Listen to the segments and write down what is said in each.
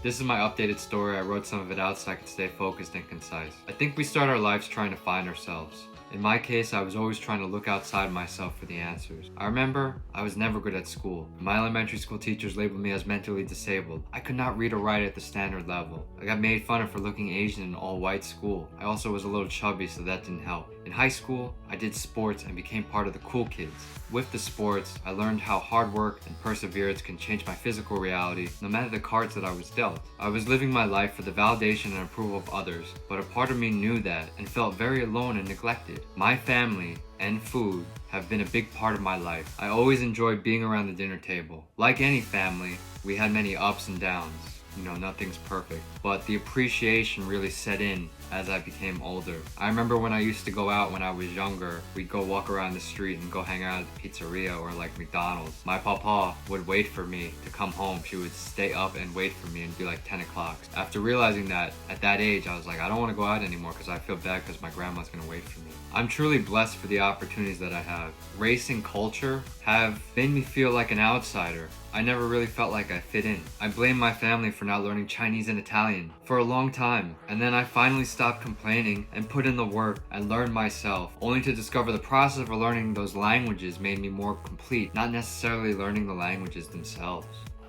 This is my updated story. I wrote some of it out so I could stay focused and concise. I think we start our lives trying to find ourselves. In my case, I was always trying to look outside myself for the answers. I remember I was never good at school. My elementary school teachers labeled me as mentally disabled. I could not read or write at the standard level. I got made fun of for looking Asian in an all-white school. I also was a little chubby, so that didn't help. In high school, I did sports and became part of the cool kids. With the sports, I learned how hard work and perseverance can change my physical reality, no matter the cards that I was dealt. I was living my life for the validation and approval of others, but a part of me knew that and felt very alone and neglected. My family and food have been a big part of my life. I always enjoyed being around the dinner table. Like any family, we had many ups and downs. Nothing's perfect, but the appreciation really set in as I became older. I remember when I used to go out when I was younger, we'd go walk around the street and go hang out at the pizzeria or like McDonald's. My papa would wait for me to come home. She would stay up and wait for me and be like 10 o'clock. After realizing that at that age, I was like, I don't want to go out anymore because I feel bad because my grandma's gonna wait for me. I'm truly blessed for the opportunities that I have. Race and culture have made me feel like an outsider. I never really felt like I fit in. I blamed my family for not learning Chinese and Italian for a long time, and then I finally stopped complaining and put in the work and learned myself, only to discover the process of learning those languages made me more complete, not necessarily learning the languages themselves.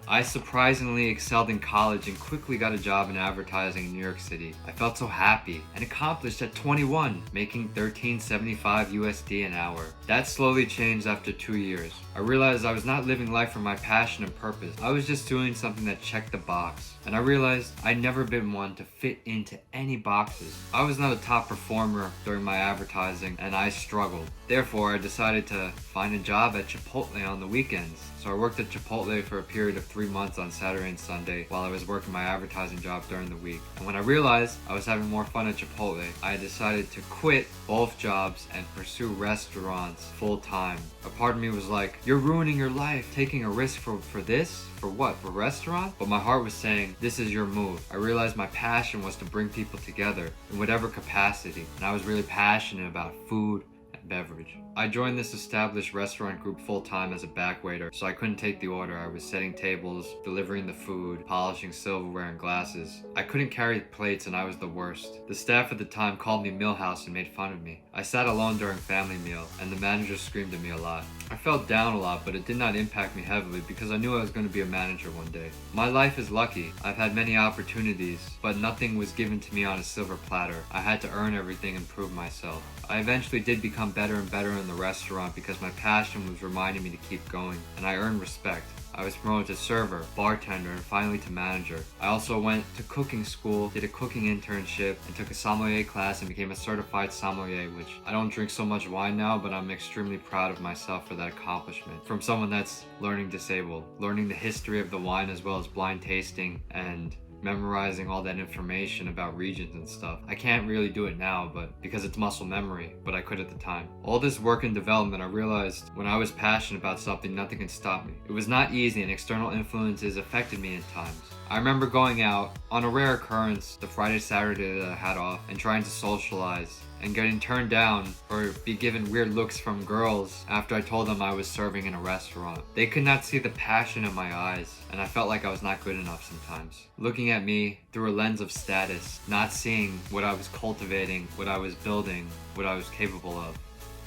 I surprisingly excelled in college and quickly got a job in advertising in New York City. I felt so happy and accomplished at 21, making $13.75 USD an hour. That slowly changed after 2 years. I realized I was not living life for my passion and purpose. I was just doing something that checked the box. And I realized I'd never been one to fit into any boxes. I was not a top performer during my advertising and I struggled. Therefore, I decided to find a job at Chipotle on the weekends. So I worked at Chipotle for a period of 3 months on Saturday and Sunday while I was working my advertising job during the week. And when I realized I was having more fun at Chipotle, I decided to quit both jobs and pursue restaurants full time. A part of me was like, you're ruining your life, taking a risk for this? For what? For restaurant? But my heart was saying, this is your move. I realized my passion was to bring people together in whatever capacity. And I was really passionate about food and beverage. I joined this established restaurant group full-time as a back waiter, so I couldn't take the order. I was setting tables, delivering the food, polishing silverware and glasses. I couldn't carry plates and I was the worst. The staff at the time called me Millhouse and made fun of me. I sat alone during family meal and the manager screamed at me a lot. I felt down a lot, but it did not impact me heavily because I knew I was going to be a manager one day. My life is lucky. I've had many opportunities, but nothing was given to me on a silver platter. I had to earn everything and prove myself. I eventually did become better and better in the restaurant because my passion was reminding me to keep going, and I earned respect. I was promoted to server, bartender, and finally to manager. I also went to cooking school, did a cooking internship, and took a sommelier class and became a certified sommelier, which I don't drink so much wine now, but I'm extremely proud of myself for that accomplishment. From someone that's learning disabled, learning the history of the wine as well as blind tasting and memorizing all that information about regions and stuff. I can't really do it now, but because it's muscle memory, but I could at the time. All this work and development, I realized when I was passionate about something, nothing can stop me. It was not easy and external influences affected me at times. I remember going out on a rare occurrence the Friday, Saturday that I had off and trying to socialize and getting turned down or be given weird looks from girls after I told them I was serving in a restaurant. They could not see the passion in my eyes, and I felt like I was not good enough sometimes. Looking at me through a lens of status, not seeing what I was cultivating, what I was building, what I was capable of,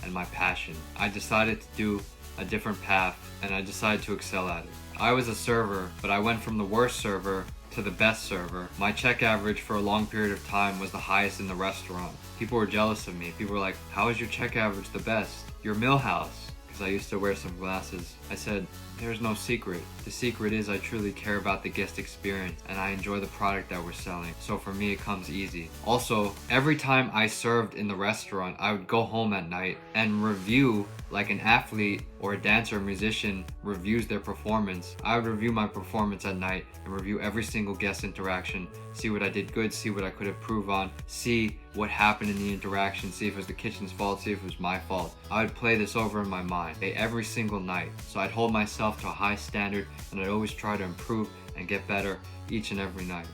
and my passion. I decided to do a different path, and I decided to excel at it. I was a server, but I went from the worst server to the best server. My check average for a long period of time was the highest in the restaurant. People were jealous of me. People were like, how is your check average the best? You're Millhouse. Because I used to wear some glasses. I said, there's no secret. The secret is I truly care about the guest experience and I enjoy the product that we're selling. So for me, it comes easy. Also, every time I served in the restaurant, I would go home at night and review like an athlete or a dancer or musician reviews their performance. I would review my performance at night and review every single guest interaction, see what I did good, see what I could improve on, see what happened in the interaction, see if it was the kitchen's fault, see if it was my fault. I would play this over in my mind every single night. So I'd hold myself to a high standard and I'd always try to improve and get better each and every night.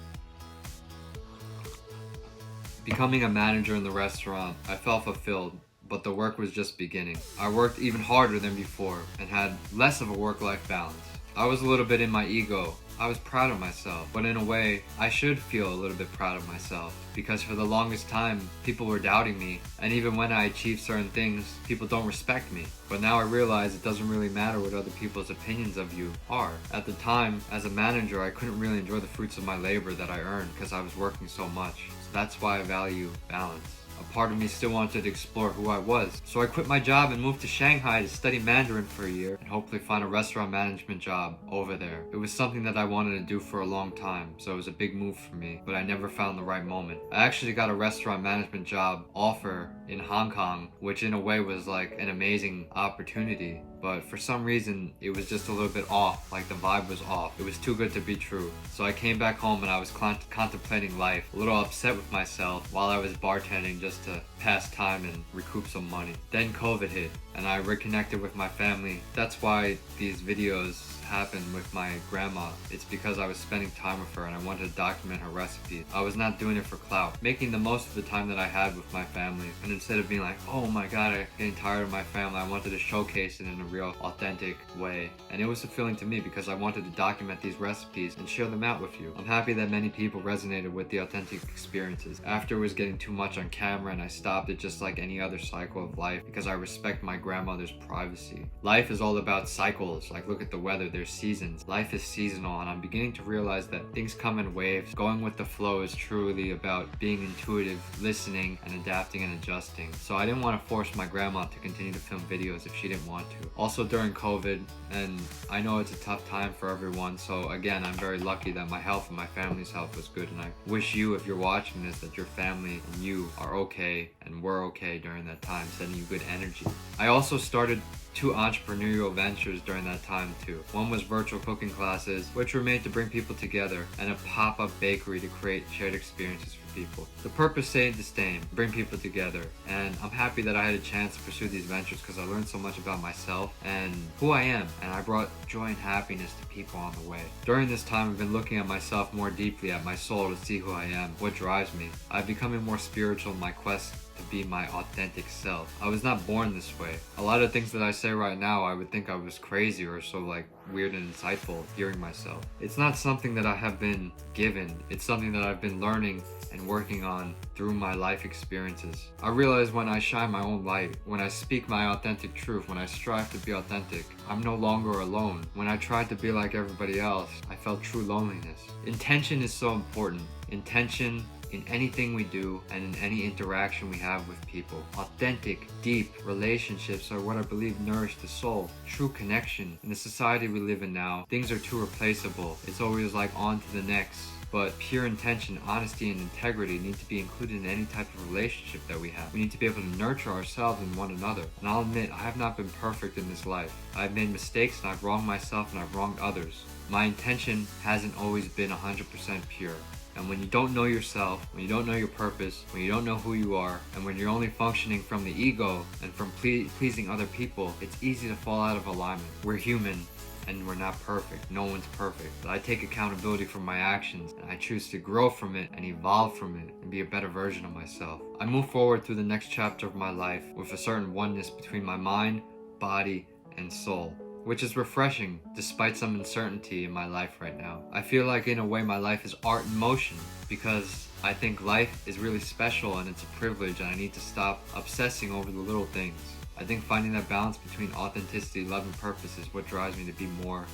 Becoming a manager in the restaurant, I felt fulfilled, but the work was just beginning. I worked even harder than before and had less of a work-life balance. I was a little bit in my ego I was proud of myself. But in a way, I should feel a little bit proud of myself, because for the longest time, people were doubting me, and even when I achieved certain things, people don't respect me. But now I realize it doesn't really matter what other people's opinions of you are. At the time, as a manager, I couldn't really enjoy the fruits of my labor that I earned because I was working so much. So that's why I value balance. A part of me still wanted to explore who I was. So I quit my job and moved to Shanghai to study Mandarin for a year and hopefully find a restaurant management job over there. It was something that I wanted to do for a long time, so it was a big move for me, but I never found the right moment. I actually got a restaurant management job offer in Hong Kong, which in a way was like an amazing opportunity. But for some reason, it was just a little bit off, like the vibe was off. It was too good to be true. So I came back home and I was contemplating life, a little upset with myself while I was bartending just to pass time and recoup some money. Then COVID hit and I reconnected with my family. That's why these videos happened with my grandma. It's because I was spending time with her and I wanted to document her recipes. I was not doing it for clout, making the most of the time that I had with my family. And instead of being like, oh my god, I'm getting tired of my family, I wanted to showcase it in a real authentic way. And it was fulfilling to me because I wanted to document these recipes and share them out with you. I'm happy that many people resonated with the authentic experiences. After it was getting too much on camera and I stopped it, just like any other cycle of life, because I respect my grandmother's privacy. Life is all about cycles. Like, look at the weather, there's seasons. Life is seasonal, and I'm beginning to realize that things come in waves. Going with the flow is truly about being intuitive, listening, and adapting and adjusting. So I didn't want to force my grandma to continue to film videos if she didn't want to. Also during COVID, and I know it's a tough time for everyone, so again, I'm very lucky that my health and my family's health was good, and I wish you, if you're watching this, that your family and you are okay and were okay during that time, sending you good energy. I also started 2 entrepreneurial ventures during that time too. One was virtual cooking classes, which were made to bring people together, and a pop-up bakery to create shared experiences for people. The purpose stayed the same, bring people together, and I'm happy that I had a chance to pursue these ventures because I learned so much about myself and who I am, and I brought joy and happiness to people on the way. During this time, I've been looking at myself more deeply, at my soul, to see who I am, what drives me. I've becoming more spiritual in my quest to be my authentic self. I was not born this way. A lot of things that I say right now, I would think I was crazy or so like weird and insightful hearing myself. It's not something that I have been given. It's something that I've been learning and working on through my life experiences. I realize when I shine my own light, when I speak my authentic truth, when I strive to be authentic, I'm no longer alone. When I tried to be like everybody else, I felt true loneliness. Intention is so important. Intention in anything we do and in any interaction we have with people. Authentic, deep relationships are what I believe nourish the soul. True connection. In the society we live in now, things are too replaceable. It's always like on to the next. But pure intention, honesty, and integrity need to be included in any type of relationship that we have. We need to be able to nurture ourselves and one another. And I'll admit, I have not been perfect in this life. I've made mistakes and I've wronged myself and I've wronged others. My intention hasn't always been 100% pure. And when you don't know yourself, when you don't know your purpose, when you don't know who you are, and when you're only functioning from the ego and from pleasing other people, it's easy to fall out of alignment. We're human and we're not perfect. No one's perfect. But I take accountability for my actions and I choose to grow from it and evolve from it and be a better version of myself. I move forward through the next chapter of my life with a certain oneness between my mind, body, and soul, which is refreshing despite some uncertainty in my life right now. I feel like in a way my life is art in motion because I think life is really special and it's a privilege and I need to stop obsessing over the little things. I think finding that balance between authenticity, love, and purpose is what drives me to be more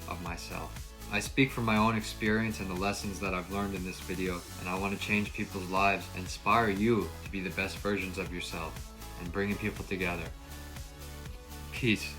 of myself. I speak from my own experience and the lessons that I've learned in this video, and I want to change people's lives, inspire you to be the best versions of yourself, and bringing people together. Peace.